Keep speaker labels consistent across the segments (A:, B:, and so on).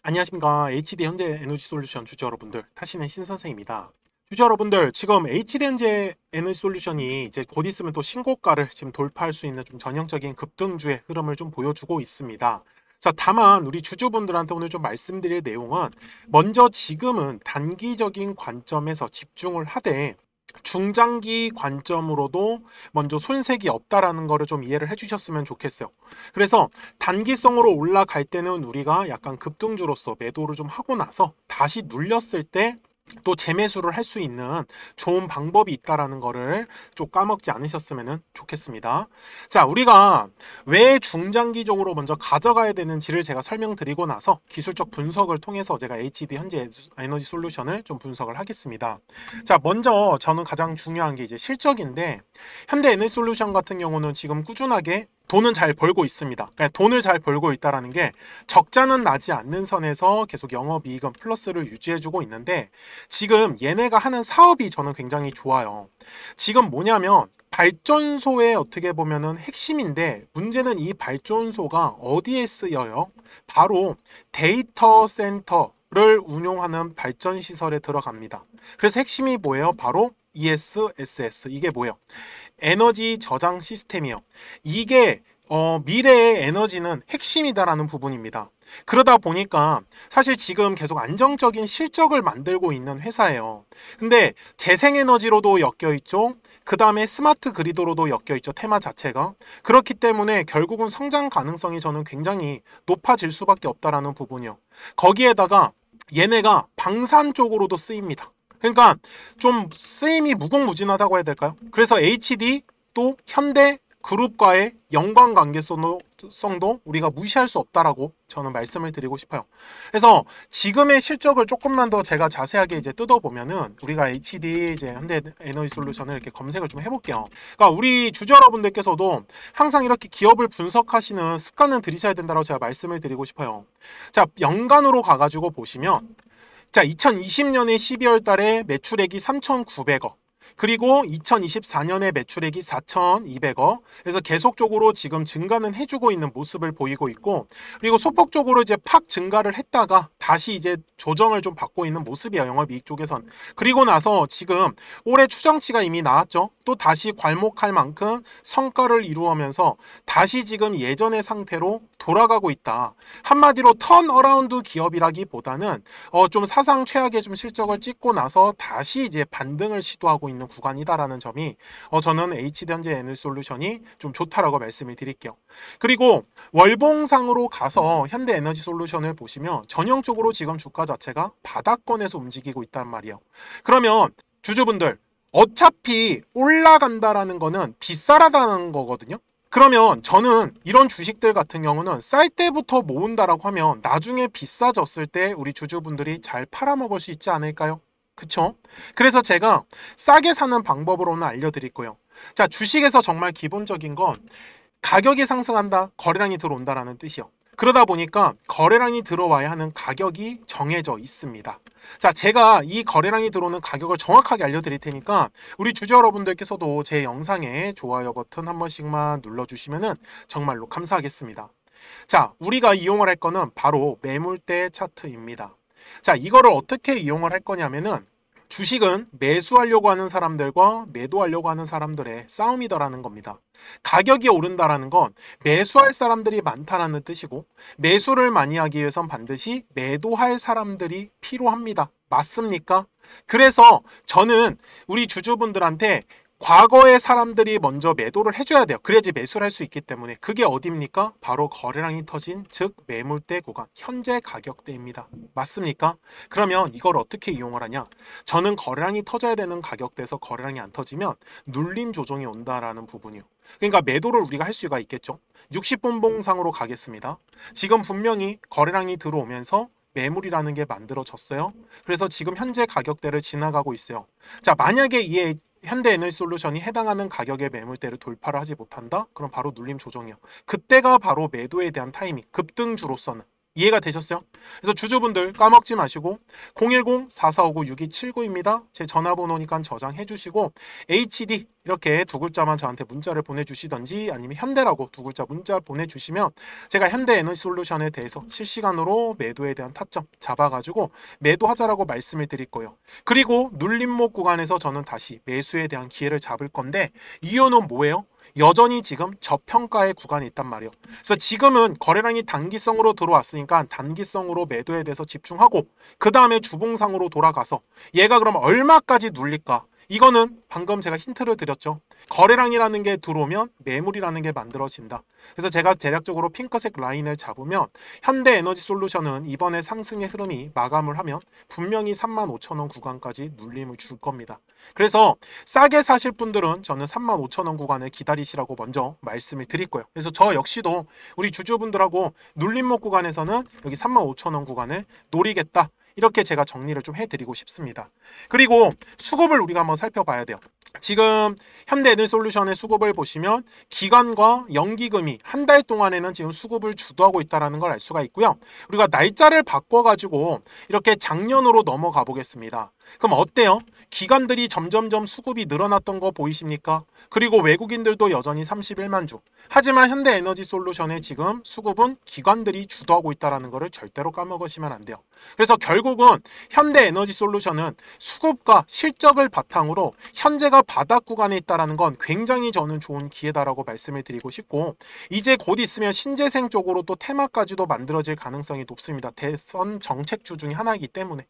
A: 안녕하십니까. HD 현재 에너지 솔루션 주주 여러분들, 타신의 신선생입니다. 주주 여러분들, 지금 HD 현재 에너지 솔루션이 이제 곧 있으면 또 신고가를 지금 돌파할 수 있는 좀 전형적인 급등주의 흐름을 좀 보여주고 있습니다. 자, 다만 우리 주주분들한테 오늘 좀 말씀드릴 내용은, 먼저 지금은 단기적인 관점에서 집중을 하되 중장기 관점으로도 먼저 손색이 없다라는 거를 좀 이해를 해주셨으면 좋겠어요. 그래서 단기성으로 올라갈 때는 우리가 약간 급등주로서 매도를 좀 하고 나서 다시 눌렸을 때 또 재매수를 할 수 있는 좋은 방법이 있다라는 거를 좀 까먹지 않으셨으면 좋겠습니다. 자, 우리가 왜 중장기적으로 먼저 가져가야 되는지를 제가 설명드리고 나서 기술적 분석을 통해서 제가 HD 현재 에너지 솔루션을 좀 분석을 하겠습니다. 자, 먼저 저는 가장 중요한 게 이제 실적인데, 현대 에너지 솔루션 같은 경우는 지금 꾸준하게 돈은 잘 벌고 있습니다. 그러니까 돈을 잘 벌고 있다는 게 적자는 나지 않는 선에서 계속 영업이익은 플러스를 유지해주고 있는데, 지금 얘네가 하는 사업이 저는 굉장히 좋아요. 지금 뭐냐면 발전소의 어떻게 보면은 핵심인데, 문제는 이 발전소가 어디에 쓰여요? 바로 데이터 센터를 운용하는 발전 시설에 들어갑니다. 그래서 핵심이 뭐예요? 바로 ESSS. 이게 뭐예요? 에너지 저장 시스템이요. 이게 미래의 에너지는 핵심이다라는 부분입니다. 그러다 보니까 사실 지금 계속 안정적인 실적을 만들고 있는 회사예요. 근데 재생에너지로도 엮여 있죠. 그 다음에 스마트 그리드로도 엮여 있죠. 테마 자체가. 그렇기 때문에 결국은 성장 가능성이 저는 굉장히 높아질 수밖에 없다라는 부분이요. 거기에다가 얘네가 방산 쪽으로도 쓰입니다. 그러니까 좀 쓰임이 무궁무진하다고 해야 될까요? 그래서 HD 또 현대 그룹과의 연관관계성도 우리가 무시할 수 없다라고 저는 말씀을 드리고 싶어요. 그래서 지금의 실적을 조금만 더 제가 자세하게 이제 뜯어보면은, 우리가 HD 이제 현대 에너지 솔루션을 이렇게 검색을 좀 해볼게요. 그러니까 우리 주주 여러분들께서도 항상 이렇게 기업을 분석하시는 습관은 들이셔야 된다고 제가 말씀을 드리고 싶어요. 자, 연간으로 가가지고 보시면, 자, 2020년에 12월 달에 매출액이 3,900억. 그리고 2024년에 매출액이 4,200억. 그래서 계속적으로 지금 증가는 해주고 있는 모습을 보이고 있고, 그리고 소폭적으로 이제 팍 증가를 했다가 다시 이제 조정을 좀 받고 있는 모습이에요. 영업이익 쪽에선. 그리고 나서 지금 올해 추정치가 이미 나왔죠. 또 다시 괄목할 만큼 성과를 이루면서 다시 지금 예전의 상태로 돌아가고 있다. 한마디로 턴어라운드 기업이라기보다는 좀 사상 최악의 좀 실적을 찍고 나서 다시 이제 반등을 시도하고 있는 구간이다라는 점이 저는 HD현재 에너지솔루션이 좀 좋다라고 말씀을 드릴게요. 그리고 월봉상으로 가서 현대에너지솔루션을 보시면 전형적으로 지금 주가 자체가 바닥권에서 움직이고 있단 말이에요. 그러면 주주분들, 어차피 올라간다라는 거는 비싸다는 거거든요. 그러면 저는 이런 주식들 같은 경우는 쌀 때부터 모은다라고 하면 나중에 비싸졌을 때 우리 주주분들이 잘 팔아먹을 수 있지 않을까요? 그쵸? 그래서 제가 싸게 사는 방법을 오늘 알려드릴 거예요. 자, 주식에서 정말 기본적인 건 가격이 상승한다, 거래량이 들어온다라는 뜻이요. 그러다 보니까 거래량이 들어와야 하는 가격이 정해져 있습니다. 자, 제가 이 거래량이 들어오는 가격을 정확하게 알려드릴 테니까 우리 주주 여러분들께서도 제 영상에 좋아요 버튼 한 번씩만 눌러주시면 정말로 감사하겠습니다. 자, 우리가 이용을 할 거는 바로 매물대 차트입니다. 자, 이거를 어떻게 이용을 할 거냐면은, 주식은 매수하려고 하는 사람들과 매도하려고 하는 사람들의 싸움이다라는 겁니다. 가격이 오른다라는 건 매수할 사람들이 많다라는 뜻이고, 매수를 많이 하기 위해선 반드시 매도할 사람들이 필요합니다. 맞습니까? 그래서 저는 우리 주주분들한테 과거의 사람들이 먼저 매도를 해줘야 돼요. 그래야지 매수를 할 수 있기 때문에. 그게 어디입니까? 바로 거래량이 터진, 즉 매물대 구간, 현재 가격대입니다. 맞습니까? 그러면 이걸 어떻게 이용을 하냐? 저는 거래량이 터져야 되는 가격대에서 거래량이 안 터지면 눌림 조정이 온다라는 부분이요. 그러니까 매도를 우리가 할 수가 있겠죠. 60분 봉상으로 가겠습니다. 지금 분명히 거래량이 들어오면서 매물이라는 게 만들어졌어요. 그래서 지금 현재 가격대를 지나가고 있어요. 자, 만약에 이 현대에너지솔루션이 해당하는 가격의 매물대를 돌파를 하지 못한다? 그럼 바로 눌림 조정이요. 그때가 바로 매도에 대한 타이밍, 급등주로서는. 이해가 되셨어요? 그래서 주주분들 까먹지 마시고 010-4459-6279입니다. 제 전화번호니까 저장해 주시고 HD 이렇게 두 글자만 저한테 문자를 보내주시던지 아니면 현대라고 두 글자 문자 보내주시면 제가 현대에너지솔루션에 대해서 실시간으로 매도에 대한 타점 잡아가지고 매도하자라고 말씀을 드릴 거예요. 그리고 눌림목 구간에서 저는 다시 매수에 대한 기회를 잡을 건데 이유는 뭐예요? 여전히 지금 저평가의 구간이 있단 말이에요. 그래서 지금은 거래량이 단기성으로 들어왔으니까 단기성으로 매도에 대해서 집중하고 그 다음에 주봉상으로 돌아가서 얘가 그럼 얼마까지 눌릴까? 이거는 방금 제가 힌트를 드렸죠. 거래량이라는 게 들어오면 매물이라는 게 만들어진다. 그래서 제가 대략적으로 핑크색 라인을 잡으면 현대에너지솔루션은 이번에 상승의 흐름이 마감을 하면 분명히 35,000원 구간까지 눌림을 줄 겁니다. 그래서 싸게 사실 분들은 저는 35,000원 구간을 기다리시라고 먼저 말씀을 드릴 거예요. 그래서 저 역시도 우리 주주분들하고 눌림목 구간에서는 여기 35,000원 구간을 노리겠다. 이렇게 제가 정리를 좀 해드리고 싶습니다. 그리고 수급을 우리가 한번 살펴봐야 돼요. 지금 현대에너지솔루션의 수급을 보시면 기관과 연기금이 한 달 동안에는 지금 수급을 주도하고 있다는 걸 알 수가 있고요. 우리가 날짜를 바꿔가지고 이렇게 작년으로 넘어가 보겠습니다. 그럼 어때요? 기관들이 점점점 수급이 늘어났던 거 보이십니까? 그리고 외국인들도 여전히 31만 주. 하지만 현대에너지솔루션의 지금 수급은 기관들이 주도하고 있다는 것을 절대로 까먹으시면 안 돼요. 그래서 결국은 현대에너지솔루션은 수급과 실적을 바탕으로 현재가 바닥 구간에 있다는 건 굉장히 저는 좋은 기회다라고 말씀을 드리고 싶고 이제 곧 있으면 신재생 쪽으로 또 테마까지도 만들어질 가능성이 높습니다. 대선 정책주 중에 하나이기 때문에.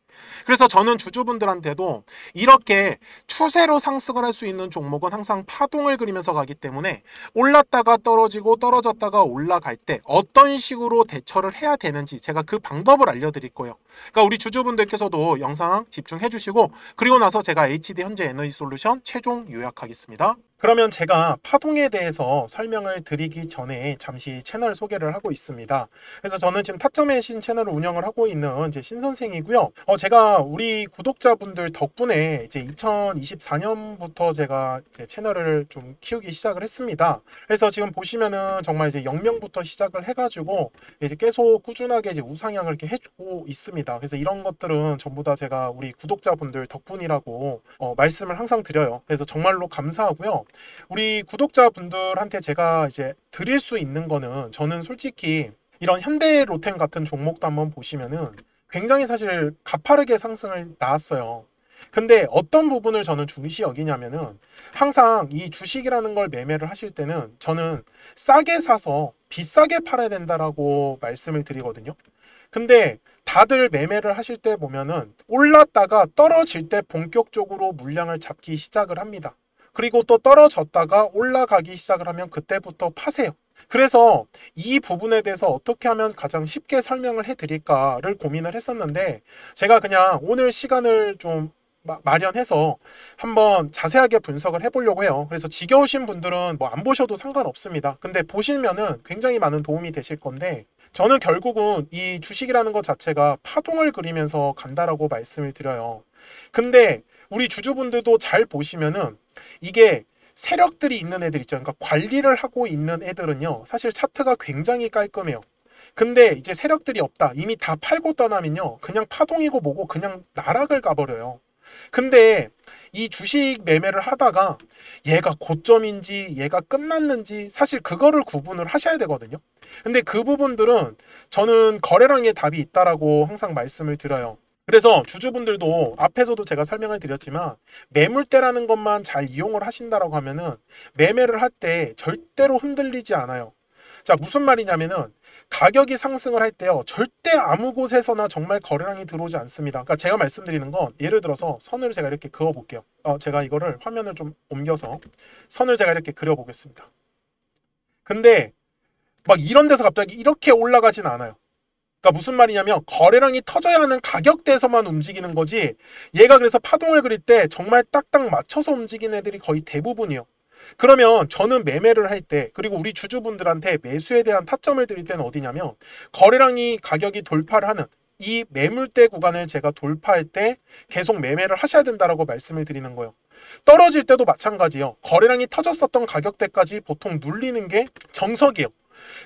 A: 그래서 저는 주주분들한테도 이렇게 추세로 상승을 할 수 있는 종목은 항상 파동을 그리면서 가기 때문에 올랐다가 떨어지고 떨어졌다가 올라갈 때 어떤 식으로 대처를 해야 되는지 제가 그 방법을 알려드릴 거예요. 그러니까 우리 주주분들께서도 영상 집중해 주시고 그리고 나서 제가 HD 현대에너지솔루션 최종 요약하겠습니다. 그러면 제가 파동에 대해서 설명을 드리기 전에 잠시 채널 소개를 하고 있습니다. 그래서 저는 지금 타점의 신 채널을 운영을 하고 있는 이제 신선생이고요. 제가 우리 구독자분들 덕분에 이제 2024년부터 제가 이제 채널을 좀 키우기 시작을 했습니다. 그래서 지금 보시면은 정말 이제 0명부터 시작을 해가지고 이제 계속 꾸준하게 이제 우상향을 이렇게 해주고 있습니다. 그래서 이런 것들은 전부 다 제가 우리 구독자분들 덕분이라고 말씀을 항상 드려요. 그래서 정말로 감사하고요. 우리 구독자분들한테 제가 이제 드릴 수 있는 거는 저는 솔직히 이런 현대로템 같은 종목도 한번 보시면은 굉장히 사실 가파르게 상승을 나왔어요. 근데 어떤 부분을 저는 중시 여기냐면은 항상 이 주식이라는 걸 매매를 하실 때는 저는 싸게 사서 비싸게 팔아야 된다라고 말씀을 드리거든요. 근데 다들 매매를 하실 때 보면은 올랐다가 떨어질 때 본격적으로 물량을 잡기 시작을 합니다. 그리고 또 떨어졌다가 올라가기 시작을 하면 그때부터 파세요. 그래서 이 부분에 대해서 어떻게 하면 가장 쉽게 설명을 해드릴까를 고민을 했었는데 제가 그냥 오늘 시간을 좀 마련해서 한번 자세하게 분석을 해보려고 해요. 그래서 지겨우신 분들은 뭐 안 보셔도 상관없습니다. 근데 보시면은 굉장히 많은 도움이 되실 건데 저는 결국은 이 주식이라는 것 자체가 파동을 그리면서 간다라고 말씀을 드려요. 근데 우리 주주분들도 잘 보시면은 이게 세력들이 있는 애들 있죠. 그러니까 관리를 하고 있는 애들은요. 사실 차트가 굉장히 깔끔해요. 근데 이제 세력들이 없다. 이미 다 팔고 떠나면요. 그냥 파동이고 뭐고 그냥 나락을 가버려요. 근데 이 주식 매매를 하다가 얘가 고점인지 얘가 끝났는지 사실 그거를 구분을 하셔야 되거든요. 근데 그 부분들은 저는 거래량의 답이 있다라고 항상 말씀을 드려요. 그래서 주주분들도 앞에서도 제가 설명을 드렸지만 매물대라는 것만 잘 이용을 하신다라고 하면은 매매를 할 때 절대로 흔들리지 않아요. 자, 무슨 말이냐면은 가격이 상승을 할 때요. 절대 아무 곳에서나 정말 거래량이 들어오지 않습니다. 그러니까 제가 말씀드리는 건 예를 들어서 선을 제가 이렇게 그어 볼게요. 제가 이거를 화면을 좀 옮겨서 선을 제가 이렇게 그려 보겠습니다. 근데 막 이런 데서 갑자기 이렇게 올라가진 않아요. 그러니까 무슨 말이냐면 거래량이 터져야 하는 가격대에서만 움직이는 거지 얘가 그래서 파동을 그릴 때 정말 딱딱 맞춰서 움직이는 애들이 거의 대부분이에요. 그러면 저는 매매를 할 때 그리고 우리 주주분들한테 매수에 대한 타점을 드릴 때는 어디냐면 거래량이 가격이 돌파를 하는 이 매물대 구간을 제가 돌파할 때 계속 매매를 하셔야 된다라고 말씀을 드리는 거예요. 떨어질 때도 마찬가지예요. 거래량이 터졌었던 가격대까지 보통 눌리는 게 정석이에요.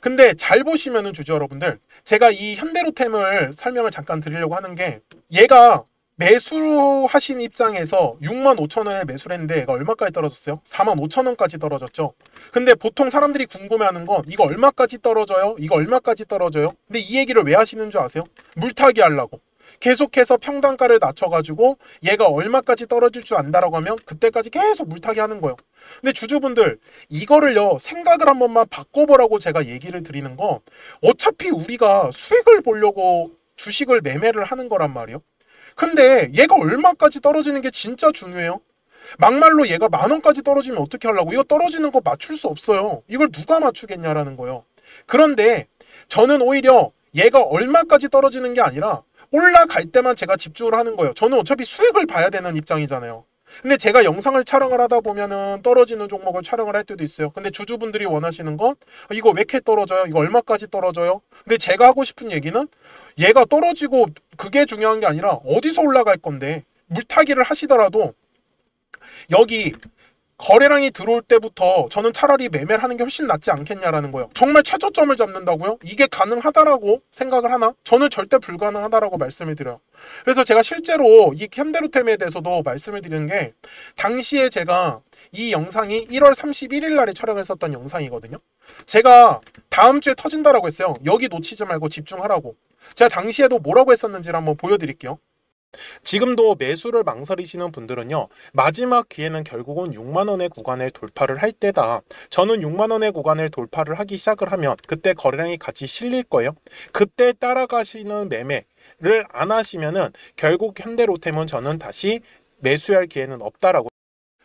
A: 근데 잘 보시면은 주주 여러분들, 제가 이 현대로템을 설명을 잠깐 드리려고 하는 게, 얘가 매수하신 입장에서 65,000원에 매수를 했는데 얘가 얼마까지 떨어졌어요? 45,000원까지 떨어졌죠. 근데 보통 사람들이 궁금해하는 건 이거 얼마까지 떨어져요? 이거 얼마까지 떨어져요? 근데 이 얘기를 왜 하시는 줄 아세요? 물타기 하려고. 계속해서 평단가를 낮춰가지고 얘가 얼마까지 떨어질 줄 안다라고 하면 그때까지 계속 물타기 하는 거예요. 근데 주주분들, 이거를요 생각을 한 번만 바꿔보라고 제가 얘기를 드리는 건, 어차피 우리가 수익을 보려고 주식을 매매를 하는 거란 말이에요. 근데 얘가 얼마까지 떨어지는 게 진짜 중요해요. 막말로 얘가 10,000원까지 떨어지면 어떻게 하려고? 이거 떨어지는 거 맞출 수 없어요. 이걸 누가 맞추겠냐라는 거예요. 그런데 저는 오히려 얘가 얼마까지 떨어지는 게 아니라 올라갈 때만 제가 집중을 하는 거예요. 저는 어차피 수익을 봐야 되는 입장이잖아요. 근데 제가 영상을 촬영을 하다 보면은 떨어지는 종목을 촬영을 할 때도 있어요. 근데 주주분들이 원하시는 건 이거 왜 이렇게 떨어져요? 이거 얼마까지 떨어져요? 근데 제가 하고 싶은 얘기는, 얘가 떨어지고 그게 중요한 게 아니라 어디서 올라갈 건데, 물타기를 하시더라도 여기 거래량이 들어올 때부터 저는 차라리 매매를 하는 게 훨씬 낫지 않겠냐라는 거예요. 정말 최저점을 잡는다고요? 이게 가능하다라고 생각을 하나? 저는 절대 불가능하다라고 말씀을 드려요. 그래서 제가 실제로 이 현대로템에 대해서도 말씀을 드리는 게, 당시에 제가 이 영상이 1월 31일 날에 촬영했었던 영상이거든요. 제가 다음 주에 터진다라고 했어요. 여기 놓치지 말고 집중하라고. 제가 당시에도 뭐라고 했었는지를 한번 보여드릴게요. 지금도 매수를 망설이시는 분들은요, 마지막 기회는 결국은 6만원의 구간을 돌파를 할 때다. 저는 6만원의 구간을 돌파를 하기 시작을 하면 그때 거래량이 같이 실릴 거예요. 그때 따라가시는 매매를 안 하시면은 결국 현대로템은 저는 다시 매수할 기회는 없다라고.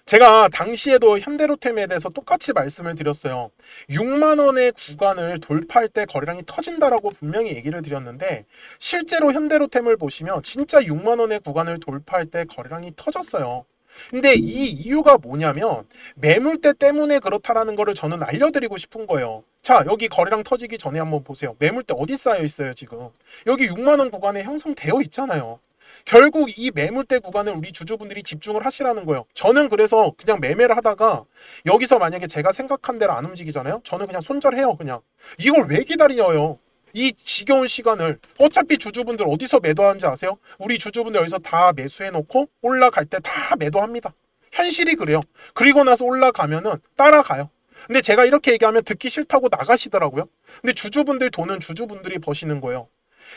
A: 제가 당시에도 현대로템에 대해서 똑같이 말씀을 드렸어요. 6만원의 구간을 돌파할 때 거래량이 터진다라고 분명히 얘기를 드렸는데, 실제로 현대로템을 보시면 진짜 6만원의 구간을 돌파할 때 거래량이 터졌어요. 근데 이 이유가 뭐냐면, 매물대 때문에 그렇다라는 거를 저는 알려드리고 싶은 거예요. 자, 여기 거래량 터지기 전에 한번 보세요. 매물대 어디 쌓여 있어요 지금? 여기 6만원 구간에 형성되어 있잖아요. 결국 이 매물대 구간을 우리 주주분들이 집중을 하시라는 거예요. 저는 그래서 그냥 매매를 하다가 여기서 만약에 제가 생각한 대로 안 움직이잖아요. 저는 그냥 손절해요. 그냥 이걸 왜 기다려요? 이 지겨운 시간을. 어차피 주주분들 어디서 매도하는지 아세요? 우리 주주분들 여기서 다 매수해놓고 올라갈 때 다 매도합니다. 현실이 그래요. 그리고 나서 올라가면은 따라가요. 근데 제가 이렇게 얘기하면 듣기 싫다고 나가시더라고요. 근데 주주분들 돈은 주주분들이 버시는 거예요.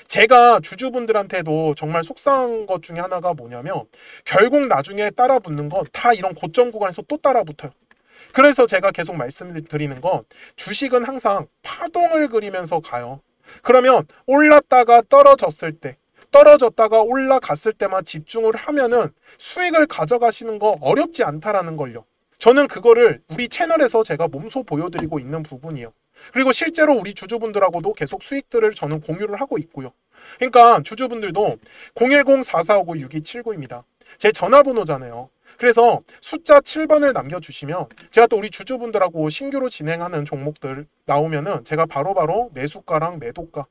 A: 제가 주주분들한테도 정말 속상한 것 중에 하나가 뭐냐면, 결국 나중에 따라붙는 건 다 이런 고점 구간에서 또 따라붙어요. 그래서 제가 계속 말씀드리는 건, 주식은 항상 파동을 그리면서 가요. 그러면 올랐다가 떨어졌을 때, 떨어졌다가 올라갔을 때만 집중을 하면은 수익을 가져가시는 거 어렵지 않다라는 걸요. 저는 그거를 우리 채널에서 제가 몸소 보여드리고 있는 부분이에요. 그리고 실제로 우리 주주분들하고도 계속 수익들을 저는 공유를 하고 있고요. 그러니까 주주분들도 010-4459-6279입니다. 제 전화번호잖아요. 그래서 숫자 7번을 남겨주시면 제가 또 우리 주주분들하고 신규로 진행하는 종목들 나오면은 제가 바로바로 매수가랑 매도가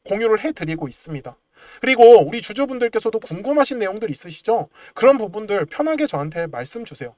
A: 공유를 해드리고 있습니다. 그리고 우리 주주분들께서도 궁금하신 내용들 있으시죠? 그런 부분들 편하게 저한테 말씀 주세요.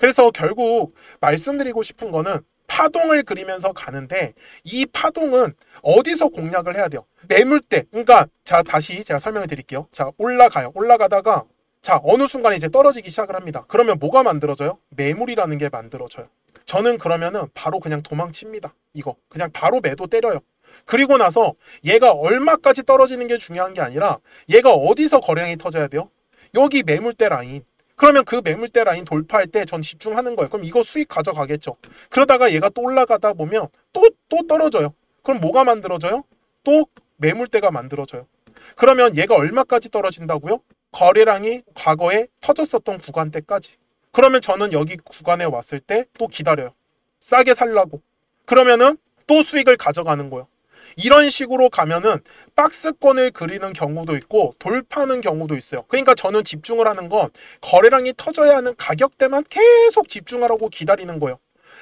A: 그래서 결국 말씀드리고 싶은 거는, 파동을 그리면서 가는데 이 파동은 어디서 공략을 해야 돼요? 매물대. 그러니까 자, 다시 제가 설명해 드릴게요. 자, 올라가요. 올라가다가 자, 어느 순간에 이제 떨어지기 시작을 합니다. 그러면 뭐가 만들어져요? 매물이라는 게 만들어져요. 저는 그러면은 바로 그냥 도망칩니다. 이거 그냥 바로 매도 때려요. 그리고 나서 얘가 얼마까지 떨어지는 게 중요한 게 아니라, 얘가 어디서 거래량이 터져야 돼요? 여기 매물대 라인. 그러면 그 매물대 라인 돌파할 때 전 집중하는 거예요. 그럼 이거 수익 가져가겠죠. 그러다가 얘가 또 올라가다 보면 또 떨어져요. 그럼 뭐가 만들어져요? 또 매물대가 만들어져요. 그러면 얘가 얼마까지 떨어진다고요? 거래량이 과거에 터졌었던 구간대까지. 그러면 저는 여기 구간에 왔을 때 또 기다려요. 싸게 살라고. 그러면은 또 수익을 가져가는 거예요. 이런 식으로 가면은 박스권을 그리는 경우도 있고 돌파하는 경우도 있어요. 그러니까 저는 집중을 하는 건 거래량이 터져야 하는 가격대만 계속 집중하라고 기다리는 거예요.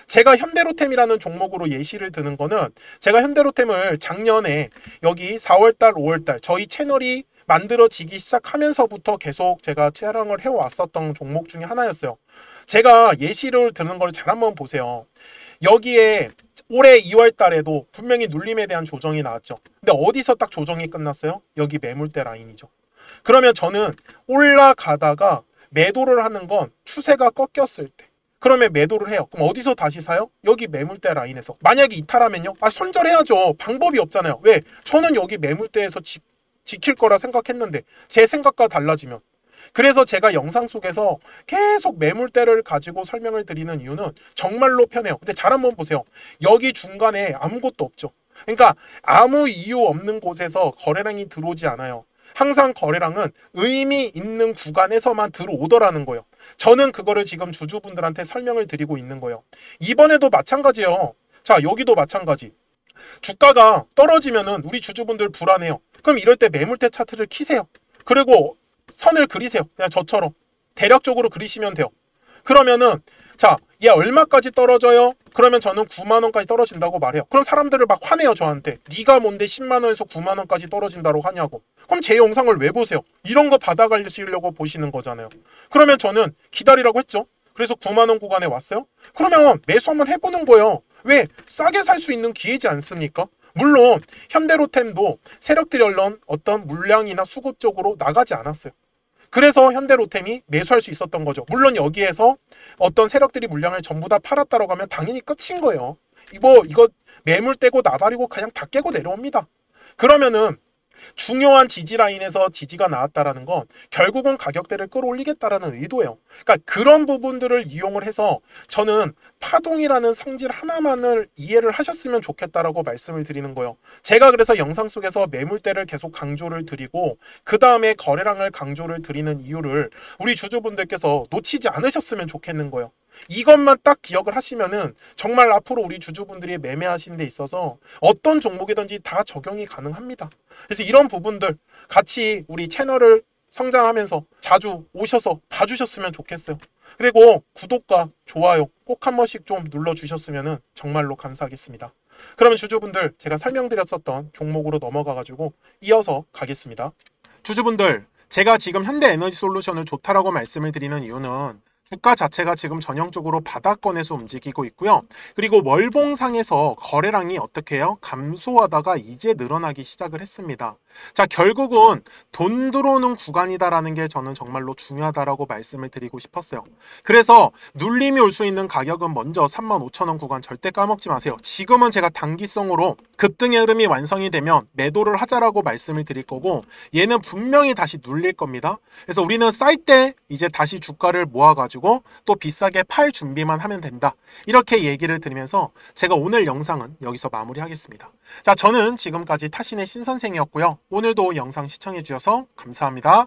A: 제가 현대로템이라는 종목으로 예시를 드는 거는, 제가 현대로템을 작년에 여기 4월달, 5월달 저희 채널이 만들어지기 시작하면서부터 계속 제가 촬영을 해왔었던 종목 중에 하나였어요. 제가 예시를 드는 걸 잘 한번 보세요. 여기에 올해 2월 달에도 분명히 눌림에 대한 조정이 나왔죠. 근데 어디서 딱 조정이 끝났어요? 여기 매물대 라인이죠. 그러면 저는 올라가다가 매도를 하는 건 추세가 꺾였을 때. 그러면 매도를 해요. 그럼 어디서 다시 사요? 여기 매물대 라인에서. 만약에 이탈하면요? 손절해야죠. 방법이 없잖아요. 왜? 저는 여기 매물대에서 지킬 거라 생각했는데 제 생각과 달라지면. 그래서 제가 영상 속에서 계속 매물대를 가지고 설명을 드리는 이유는 정말로 편해요. 근데 잘 한번 보세요. 여기 중간에 아무것도 없죠. 그러니까 아무 이유 없는 곳에서 거래량이 들어오지 않아요. 항상 거래량은 의미 있는 구간에서만 들어오더라는 거예요. 저는 그거를 지금 주주분들한테 설명을 드리고 있는 거예요. 이번에도 마찬가지예요. 자, 여기도 마찬가지. 주가가 떨어지면은 우리 주주분들 불안해요. 그럼 이럴 때 매물대 차트를 키세요. 그리고 선을 그리세요. 그냥 저처럼 대략적으로 그리시면 돼요. 그러면은 자, 얘 얼마까지 떨어져요? 그러면 저는 9만 원까지 떨어진다고 말해요. 그럼 사람들을 막 화내요, 저한테. 네가 뭔데 10만 원에서 9만 원까지 떨어진다고 하냐고. 그럼 제 영상을 왜 보세요? 이런 거 받아가시려고 보시는 거잖아요. 그러면 저는 기다리라고 했죠. 그래서 9만 원 구간에 왔어요. 그러면 매수 한번 해보는 거예요. 왜? 싸게 살 수 있는 기회지 않습니까? 물론 현대로템도 세력들이 얼른 어떤 물량이나 수급 쪽으로 나가지 않았어요. 그래서 현대로템이 매수할 수 있었던 거죠. 물론 여기에서 어떤 세력들이 물량을 전부 다 팔았다라고 하면 당연히 끝인 거예요. 이거 매물 떼고 나발이고 그냥 다 깨고 내려옵니다. 그러면은 중요한 지지 라인에서 지지가 나왔다라는 건 결국은 가격대를 끌어올리겠다라는 의도예요. 그러니까 그런 부분들을 이용을 해서 저는 파동이라는 성질 하나만을 이해를 하셨으면 좋겠다라고 말씀을 드리는 거예요. 제가 그래서 영상 속에서 매물대를 계속 강조를 드리고 그 다음에 거래량을 강조를 드리는 이유를 우리 주주분들께서 놓치지 않으셨으면 좋겠는 거예요. 이것만 딱 기억을 하시면은 정말 앞으로 우리 주주분들이 매매하시는 데 있어서 어떤 종목이든지 다 적용이 가능합니다. 그래서 이런 부분들 같이 우리 채널을 성장하면서 자주 오셔서 봐주셨으면 좋겠어요. 그리고 구독과 좋아요 꼭 한 번씩 좀 눌러주셨으면 정말로 감사하겠습니다. 그러면 주주분들 제가 설명드렸었던 종목으로 넘어가가지고 이어서 가겠습니다. 주주분들 제가 지금 현대에너지솔루션을 좋다라고 말씀을 드리는 이유는 주가 자체가 지금 전형적으로 바닥권에서 움직이고 있고요. 그리고 월봉상에서 거래량이 어떻게 해요? 감소하다가 이제 늘어나기 시작을 했습니다. 자, 결국은 돈 들어오는 구간이다라는 게 저는 정말로 중요하다라고 말씀을 드리고 싶었어요. 그래서 눌림이 올 수 있는 가격은 먼저 35,000원 구간 절대 까먹지 마세요. 지금은 제가 단기성으로 급등의 흐름이 완성이 되면 매도를 하자라고 말씀을 드릴 거고 얘는 분명히 다시 눌릴 겁니다. 그래서 우리는 쌀 때 이제 다시 주가를 모아가지고 또 비싸게 팔 준비만 하면 된다. 이렇게 얘기를 드리면서 제가 오늘 영상은 여기서 마무리하겠습니다. 자, 저는 지금까지 타신의 신선생이었고요. 오늘도 영상 시청해 주셔서 감사합니다.